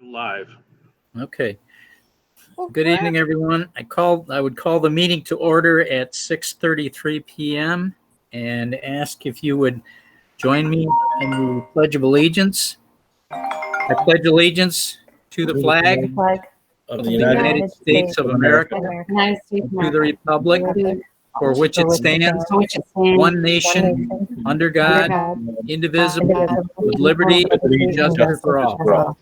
Live. Okay. Good evening, everyone. I would call the meeting to order at 6:33 p.m. and ask if you would join me in the Pledge of Allegiance. I pledge allegiance to the flag of the United States of America, and to the republic for which it stands, one nation, under God, indivisible, with liberty and justice for all.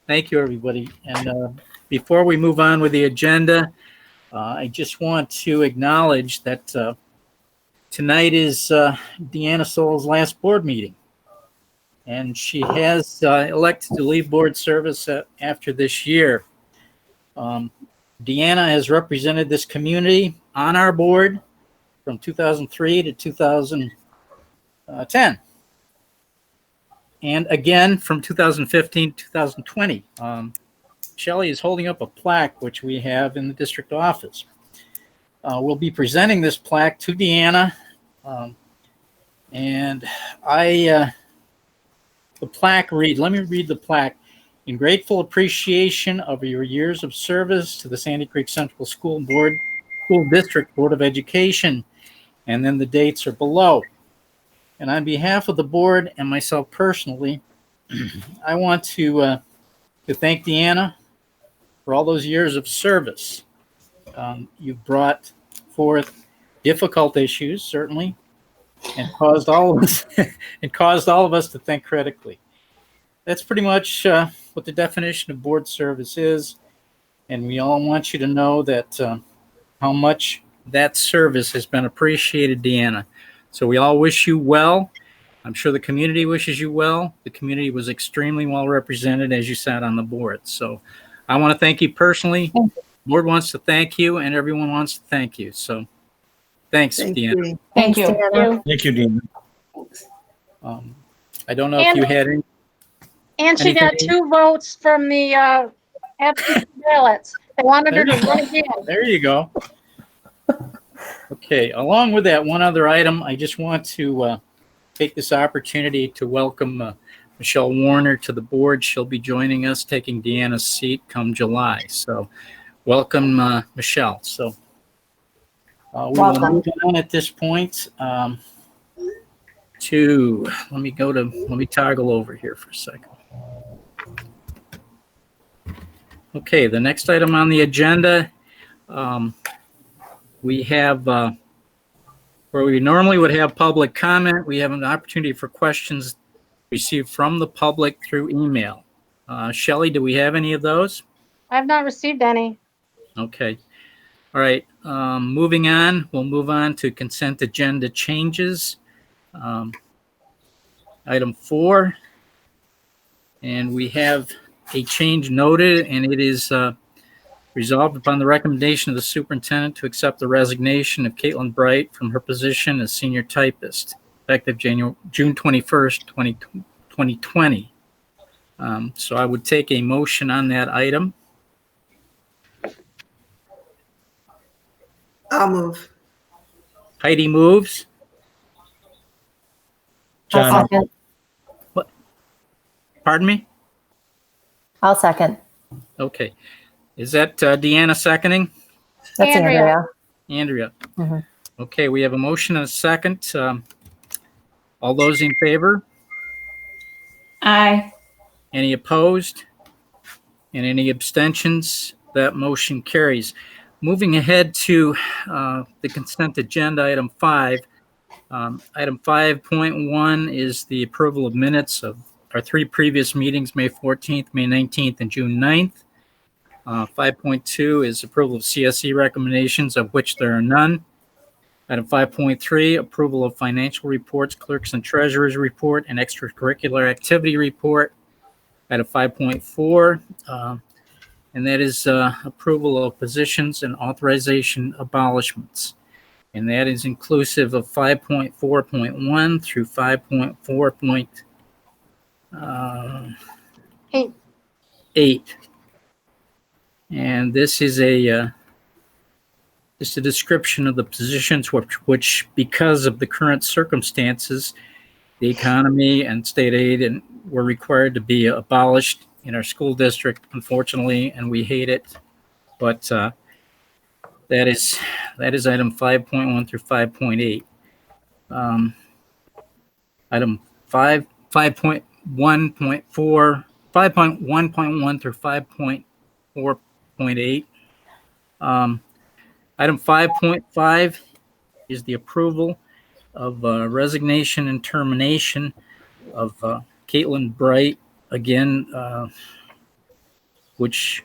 Thank you, everybody. And before we move on with the agenda, I just want to acknowledge that tonight is Deanna Soul's last board meeting. And she has elected to leave board service after this year. Deanna has represented this community on our board from 2003 to 2010. And again, from 2015 to 2020. Shelley is holding up a plaque, which we have in the district office. We'll be presenting this plaque to Deanna. The plaque reads, let me read the plaque. In grateful appreciation of your years of service to the Sandy Creek Central School District Board of Education. And then the dates are below. And on behalf of the board and myself personally, I want to thank Deanna for all those years of service. You've brought forth difficult issues, certainly, and caused all of us to think critically. That's pretty much what the definition of board service is, and we all want you to know that how much that service has been appreciated, Deanna. So we all wish you well. I'm sure the community wishes you well. The community was extremely well represented as you sat on the board. So I want to thank you personally. The board wants to thank you, and everyone wants to thank you. So thanks, Deanna. Thank you. Thank you, Deanna. I don't know if you had any. And she got 2 votes from the absentee ballots. They wanted her to run again. There you go. Okay, along with that, one other item, I just want to take this opportunity to welcome Michelle Warner to the board. She'll be joining us, taking Deanna's seat come July. So welcome, Michelle. So we will move on at this point to, let me toggle over here for a second. Okay, the next item on the agenda, we have, where we normally would have public comment, we have an opportunity for questions received from the public through email. Shelley, do we have any of those? I have not received any. Okay. All right. Moving on, we'll move on to consent agenda changes. Item 4. And we have a change noted, and it is resolved upon the recommendation of the superintendent to accept the resignation of Caitlin Bright from her position as senior typist, effective June 21st, 2020. So I would take a motion on that item. I'll move. Heidi moves. I'll second. What? Pardon me? I'll second. Okay. Is that Deanna seconding? That's Andrea. Andrea. Mhm. Okay, we have a motion and a second. All those in favor? Aye. Any opposed? And any abstentions? That motion carries. Moving ahead to the consent agenda, item 5. Item 5.1 is the approval of minutes of our 3 previous meetings, May 14th, May 19th, and June 9th. 5.2 is approval of CSD recommendations, of which there are none. Item 5.3, approval of financial reports, clerks and treasurers report, and extracurricular activity report. Item 5.4, and that is approval of positions and authorization abolishments. And that is inclusive of 5.4.1 through 5.4.8. And this is just a description of the positions which, because of the current circumstances, the economy and state aid were required to be abolished in our school district, unfortunately, and we hate it. But that is item 5.1 through 5.8. Item 5.1.4, 5.1.1 through 5.4.8. Item 5.5 is the approval of resignation and termination of Caitlin Bright, again, which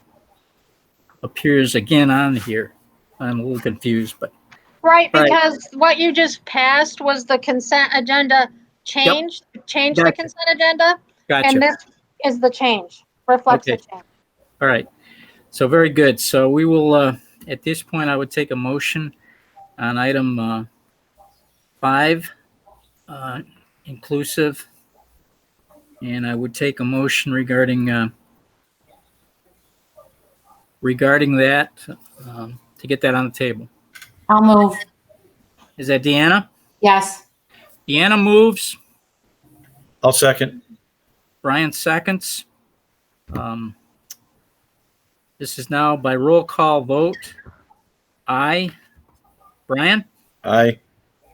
appears again on here. I'm a little confused, but Right, Right. because what you just passed was the consent agenda change, change the Gotcha. consent agenda, gotcha. and this is the change, reflects the Okay. change. All right. So very good. So we will, at this point, I would take a motion on item 5, inclusive, and I would take a motion regarding that to get that on the table. I'll move. Is that Deanna? Yes. Deanna moves. I'll second. Brian seconds. This is now by roll call vote. Aye. Brian? Aye.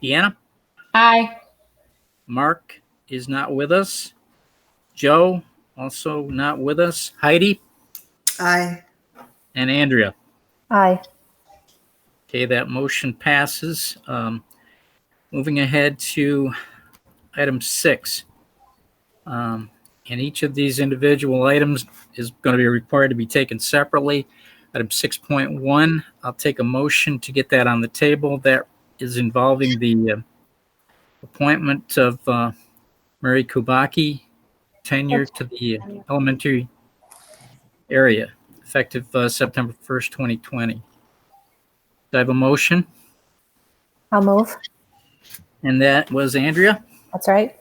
Deanna? Aye. Mark is not with us. Joe, also not with us. Heidi? Aye. And Andrea. Aye. Okay, that motion passes. Moving ahead to item 6. And each of these individual items is going to be required to be taken separately. Item 6.1, I'll take a motion to get that on the table. That is involving the appointment of Mary Kubaki, tenure to the elementary area, effective September 1st, 2020. Do I have a motion? I'll move. And that was Andrea. That's right.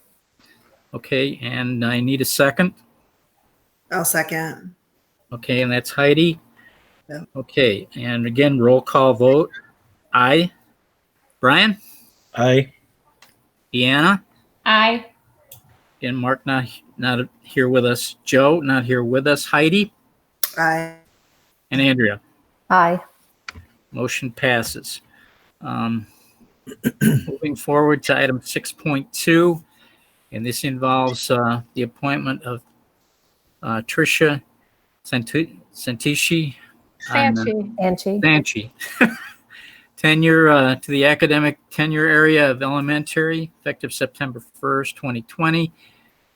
Okay, and I need a second. I'll second. Okay, and that's Heidi. Yeah. Okay, and again, roll call vote. Aye. Brian? Aye. Deanna? Aye. Again, Mark not here with us. Joe not here with us. Heidi Aye. and Andrea. Aye. Motion passes. Moving forward to item 6.2, and this involves the appointment of Tricia Santishi. Fancy. Angie. Sanchi. Tenure to the academic tenure area of elementary, effective September 1st, 2020.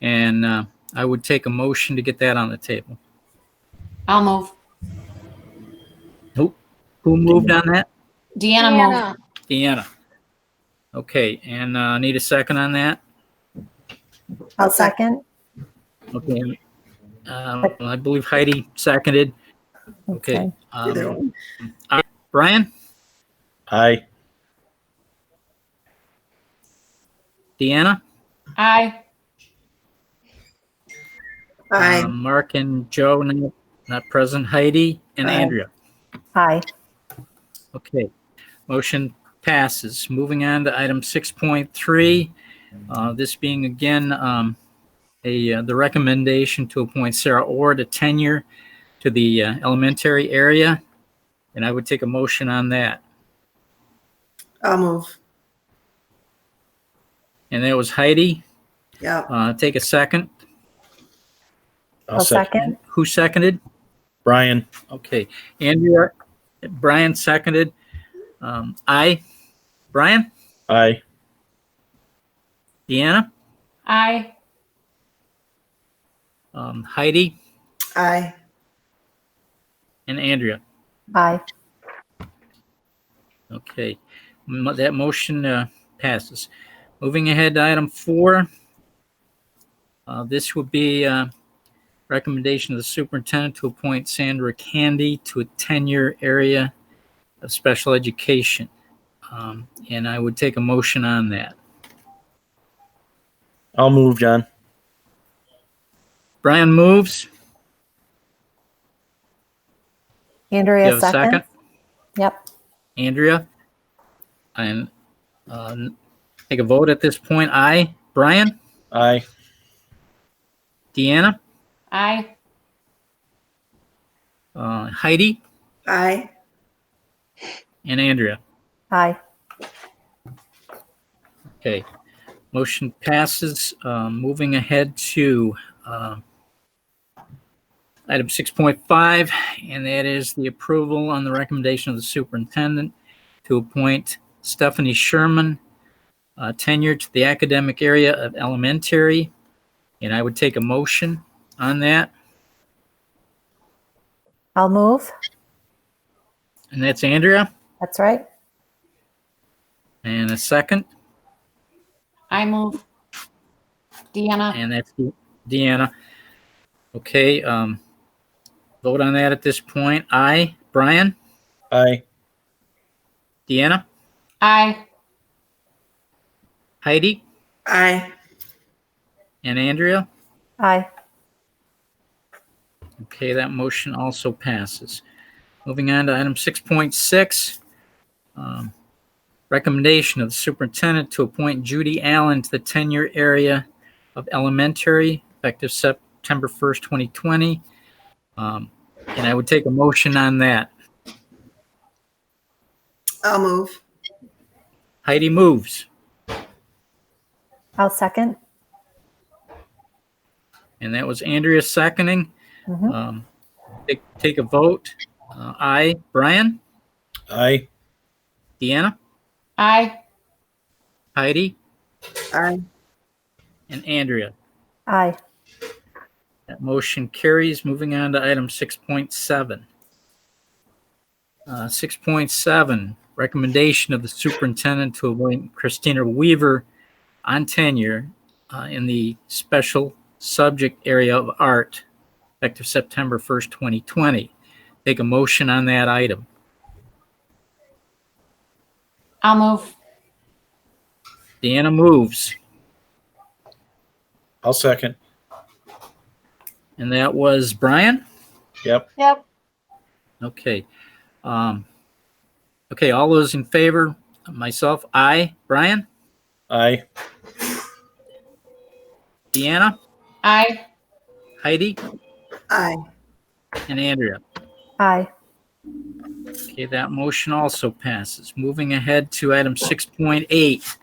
And I would take a motion to get that on the table. I'll move. Who moved on that? Deanna moved. Deanna. Deanna. Okay, and I need a second on that. I'll second. Okay. I believe Heidi seconded. Okay. Either one. Brian? Aye. Deanna? Aye. Aye. Mark and Joe not present. Heidi and Aye. Andrea. Aye. Okay. Motion passes. Moving on to item 6.3. This being again the recommendation to appoint Sarah Orr to tenure to the elementary area, and I would take a motion on that. I'll move. And that was Heidi. Yeah. Take a second. I'll I'll second. second. Who seconded? Brian. Okay. Andrea. Brian seconded. Aye. Brian? Aye. Deanna? Aye. Heidi Aye. and Andrea. Aye. Okay. That motion passes. Moving ahead to item 4. This would be recommendation of the superintendent to appoint Sandra Candy to a tenure area of special education. And I would take a motion on that. I'll move, John. Brian moves. Do you Andrea have a second? second. Yep. Andrea? And take a vote at this point. Aye. Brian? Aye. Deanna? Aye. Heidi Aye. and Andrea. Aye. Okay, motion passes. Moving ahead to item 6.5, and that is the approval on the recommendation of the superintendent to appoint Stephanie Sherman, tenure to the academic area of elementary. And I would take a motion on that. I'll move. And that's Andrea. That's right. And a second. I move. Deanna. And that's Deanna. Okay, vote on that at this point. Aye. Brian? Aye. Deanna? Aye. Heidi? Aye. And Andrea? Aye. Okay, that motion also passes. Moving on to item 6.6, recommendation of the superintendent to appoint Judi Allen to the tenure area of elementary effective September 1st, 2020. And I would take a motion on that. I'll move. Heidi moves. I'll second. And that was Andrea seconding. Mhm. Take a vote. Aye. Brian? Aye. Deanna? Aye. Heidi? Aye. And Andrea. Aye. That motion carries. Moving on to item 6.7. 6.7, recommendation of the superintendent to appoint Christina Weaver on tenure in the special subject area of art, effective September 1st, 2020. Take a motion on that item. I'll move. Deanna moves, I'll second. and that was Brian. Yep. Yep. Okay. Okay, all those in favor? Myself, aye. Brian? Aye. Deanna? Aye. Heidi? Aye. And Andrea? Aye. Okay, that motion also passes. Moving ahead to item 6.8.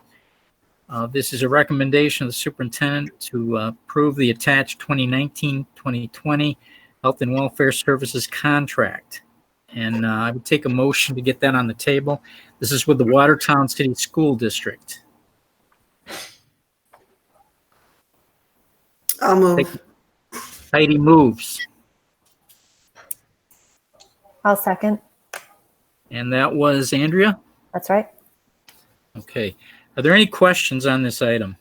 This is a recommendation of the superintendent to approve the attached 2019-2020 Health and Welfare Services contract. And I would take a motion to get that on the table. This is with the Watertown City School District. I'll move. Heidi moves, I'll second. and that was Andrea. That's right. Okay. Are there any questions on this item?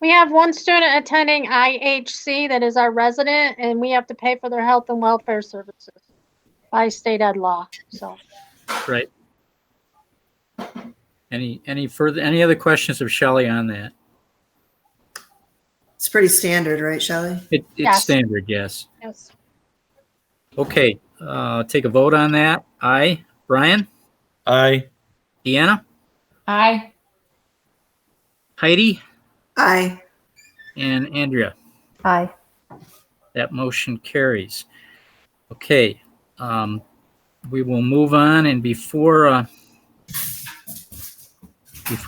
We have one student attending IHC that is our resident, and we have to pay for their health and welfare services by state ed law. So Right. Any other questions of Shelley on that? It's pretty standard, right, Shelley? It's Yes. standard, yes. yes. Okay, take a vote on that. Aye. Brian? Aye. Deanna? Aye. Heidi? Aye. And Andrea? Aye. That motion carries. Okay, we will move on, and before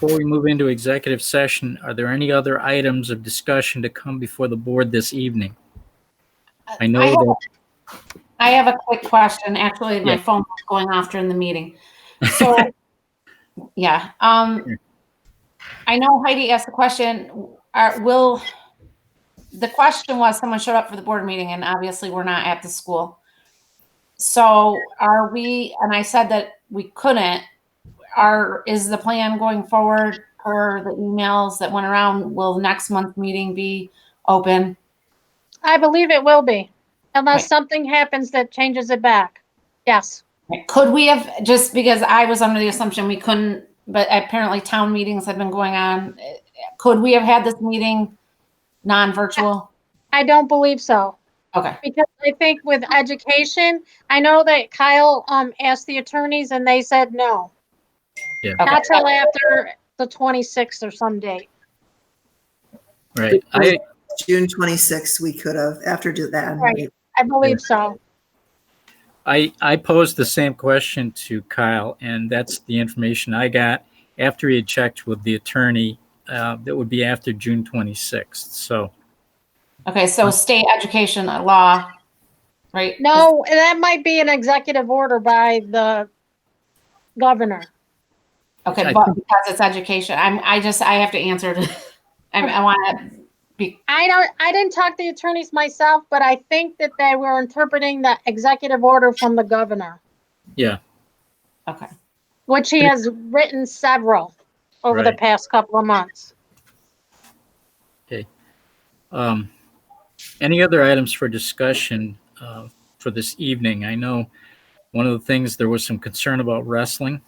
we move into executive session, are there any other items of discussion to come before the board this evening? I know that. I have a quick question. Actually, my Yeah. phone was going off during the meeting. So, yeah. I know Heidi asked the question, the question was someone showed up for the board meeting and obviously we're not at the school. So are we, and I said that we couldn't, is the plan going forward for the emails that went around? Will next month's meeting be open? I believe it will be, unless Right. something happens that changes it back. Yes. Could we have, just because I was under the assumption we couldn't, but apparently town meetings have been going on. Could we have had this meeting non-virtual? I don't believe so. Okay. Because I think with education, I know that Kyle asked the attorneys and they said no. Yeah. Okay. Not till after the 26th or some date. Right. June 26th, we could have, after that. Right. I believe so. I posed the same question to Kyle, and that's the information I got after he had checked with the attorney. That would be after June 26th. So Okay, so state education law, right? No, that might be an executive order by the governor. Okay, I but think- because it's education, I have to answer. I want to be, I didn't talk to the attorneys myself, but I think that they were interpreting the executive order from the governor, yeah, okay. which he has written several over the Right. past couple of months. okay. Any other items for discussion for this evening? I know one of the things, there was some concern about wrestling.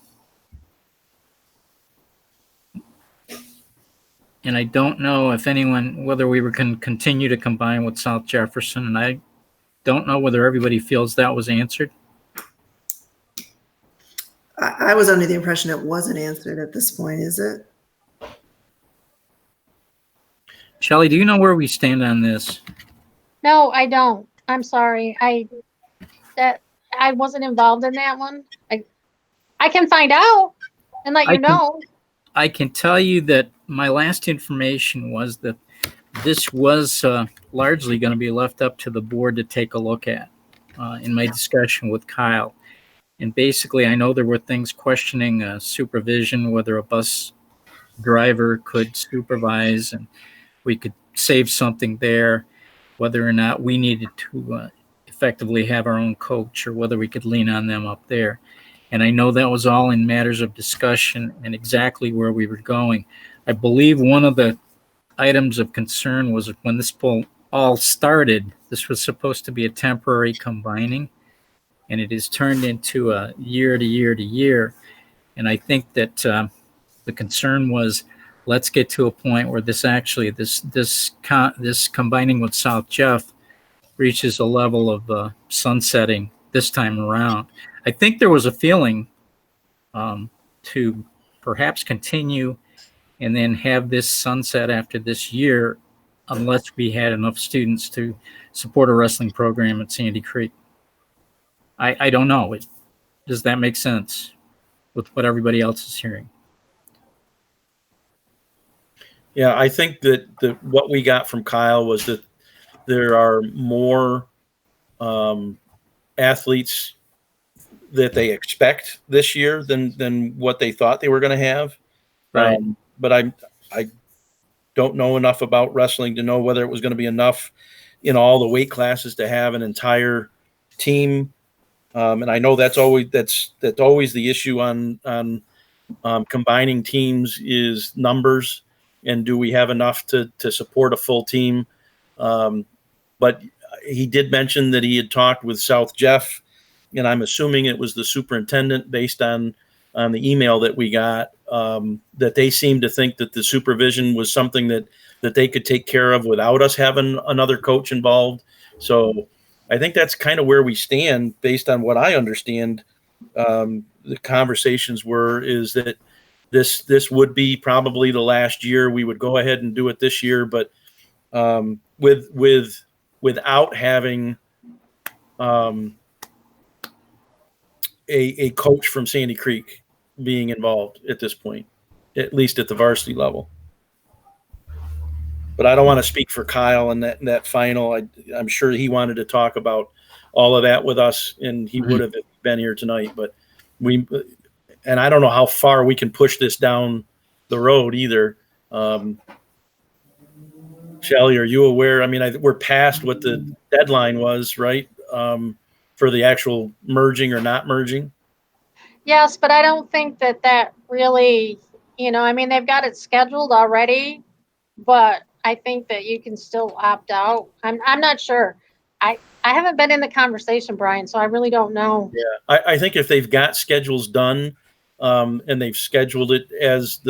And I don't know if anyone, whether we can continue to combine with South Jefferson, and I don't know whether everybody feels that was answered. I was under the impression it wasn't answered at this point, is it? Shelley, do you know where we stand on this? No, I don't. I'm sorry. I wasn't involved in that one. I can find out and let I you can- know. I can tell you that my last information was that this was largely going to be left up to the board to take a look at in my discussion with Kyle. And basically, I know there were things questioning supervision, whether a bus driver could supervise and we could save something there, whether or not we needed to effectively have our own coach or whether we could lean on them up there. And I know that was all in matters of discussion and exactly where we were going. I believe one of the items of concern was when this poll all started, this was supposed to be a temporary combining, and it is turned into a year to year to year. And I think that the concern was, let's get to a point where this actually, this combining with South Jeff reaches a level of sunsetting this time around. I think there was a feeling to perhaps continue and then have this sunset after this year, unless we had enough students to support a wrestling program at Sandy Creek. I don't know. Does that make sense with what everybody else is hearing? Yeah, I think that what we got from Kyle was that there are more athletes that they expect this year than what they thought they were going to have. Right. But I don't know enough about wrestling to know whether it was going to be enough in all the weight classes to have an entire team. And I know that's always the issue on combining teams is numbers, and do we have enough to support a full team? But he did mention that he had talked with South Jeff, and I'm assuming it was the superintendent based on the email that we got, that they seemed to think that the supervision was something that they could take care of without us having another coach involved. So I think that's kind of where we stand based on what I understand. The conversations is that this would be probably the last year. We would go ahead and do it this year, but without having a coach from Sandy Creek being involved at this point, at least at the varsity level. But I don't want to speak for Kyle in that final. I'm sure he wanted to talk about all of that with us, and he would have been here tonight. But and I don't know how far we can push this down the road either. Shelley, are you aware? I mean, we're past what the deadline was, right? For the actual merging or not merging. Yes, but I don't think that really, I mean, they've got it scheduled already, but I think that you can still opt out. I'm not sure. I haven't been in the conversation, Brian, so I really don't know. Yeah, I think if they've got schedules done, and they've scheduled it as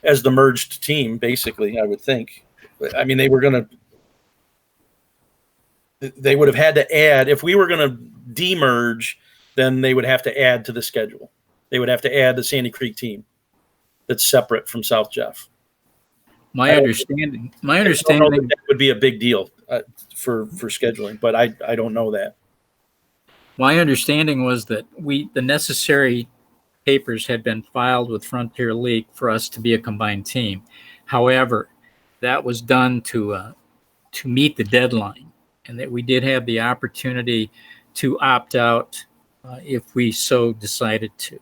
as the merged team, basically, I would think. I mean, they would have had to add, if we were going to demerge, then they would have to add to the schedule. They would have to add the Sandy Creek team that's separate from South Jeff. My understanding I don't know that would be a big deal for scheduling, but I don't know that. My understanding was that the necessary papers had been filed with Frontier League for us to be a combined team. However, that was done to meet the deadline, and that we did have the opportunity to opt out if we so decided to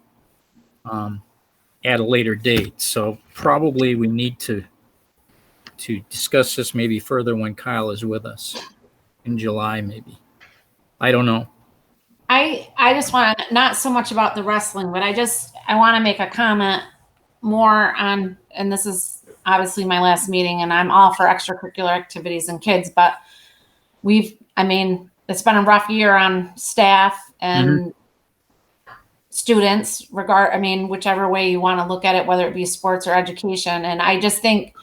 at a later date. So probably we need to discuss this maybe further when Kyle is with us in July, maybe. I don't know. I just want to, not so much about the wrestling, but I want to make a comment more on, and this is obviously my last meeting, and I'm all for extracurricular activities and kids, but it's been a rough year on staff and students, whichever way you want to look at it, whether it be sports or education. And I just think,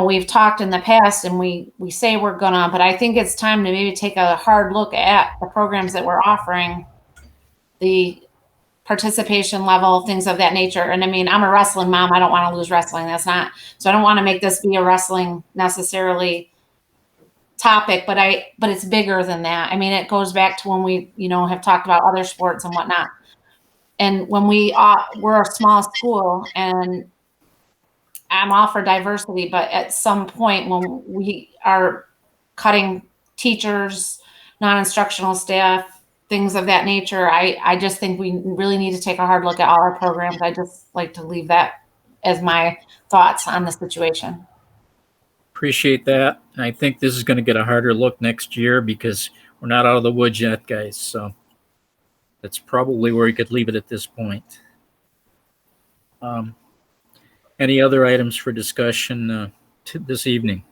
we've talked in the past and we say we're gonna, but I think it's time to maybe take a hard look at the programs that we're offering, the participation level, things of that nature. And I'm a wrestling mom. I don't want to lose wrestling. So I don't want to make this be a wrestling necessarily topic, but it's bigger than that. It goes back to when we, have talked about other sports and whatnot. And when we're a small school, and I'm all for diversity, but at some point when we are cutting teachers, non-instructional staff, things of that nature, I just think we really need to take a hard look at all our programs. I just like to leave that as my thoughts on the situation. Appreciate that. And I think this is going to get a harder look next year because we're not out of the woods yet, guys. So that's probably where we could leave it at this point. Any other items for discussion this evening?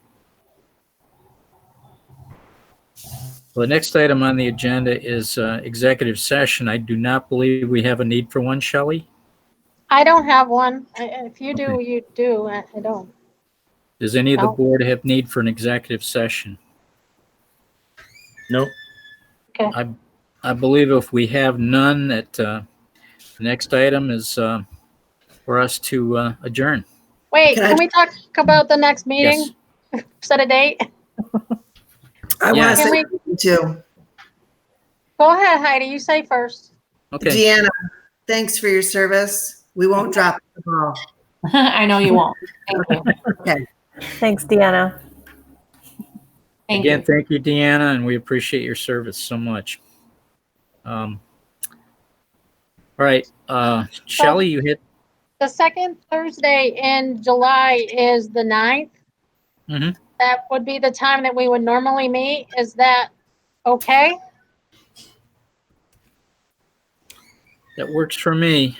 Well, the next item on the agenda is executive session. I do not believe we have a need for one, Shelley. I don't have one. If you do, Okay. you do. I don't. Does any of the No. board have need for an executive session? Nope. Okay. I believe if we have none, that the next item is for us to adjourn. Wait, Can I- can we talk about the next meeting? Yes. Set a date? I Yeah. want to Can say we- too. Go ahead, Heidi. You say first. Okay. Deanna, thanks for your service. We won't drop the ball. I know you won't. Thank you. Okay. Thanks, Deanna. Thank Again, you. thank you, Deanna, and we appreciate your service so much. All right. Shelley, you hit. The second Thursday in July is the 9th. Mhm. That would be the time that we would normally meet. Is that okay? That works for me.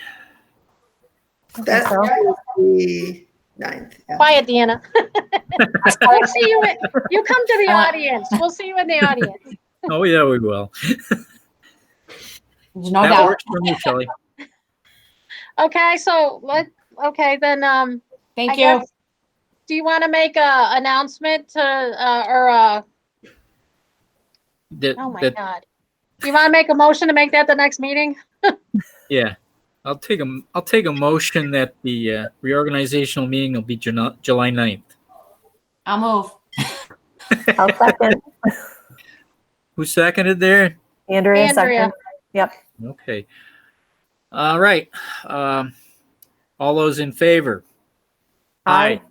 That's So, the 9th. Yeah. Quiet, Deanna. We'll see you. You come to the Uh, audience. We'll see you in the audience. Oh, yeah, we will. No That doubt. works for me, Shelley. Okay, so okay, then, Thank I you. guess, do you want to make a announcement to, oh my That, God. Do you want to make a motion to make that the next meeting? yeah. I'll take a motion that the reorganizational meeting will be July 9th. I'll move. I'll second. Who seconded there? Andrea, Andrea. second. Yep. Okay. All right. All those in favor? Aye.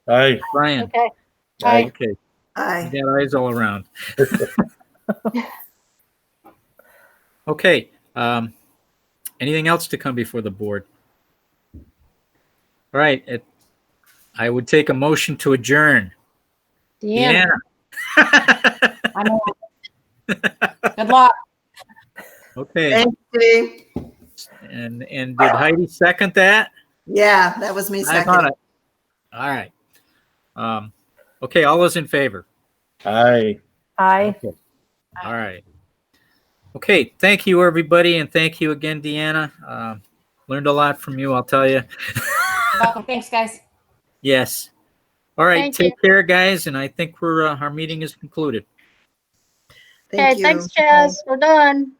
Aye. Brian? Okay. Aye. Okay. Aye. We got eyes all around. Okay. Anything else to come before the board? All right. I would take a motion to adjourn. Deanna. Deanna. I know. Good luck. Okay. Thank you. And did Heidi second that? Yeah, that was me I thought second. it. All right. Okay. All those in favor? Aye. Aye. Okay. All right. Okay. Thank you, everybody. And thank you again, Deanna. Learned a lot from you, I'll tell you. Welcome. Thanks, guys. Yes. All right. Thank Take care, guys. And I think our meeting is concluded. Thank Okay, you. thanks, Chaz. We're done.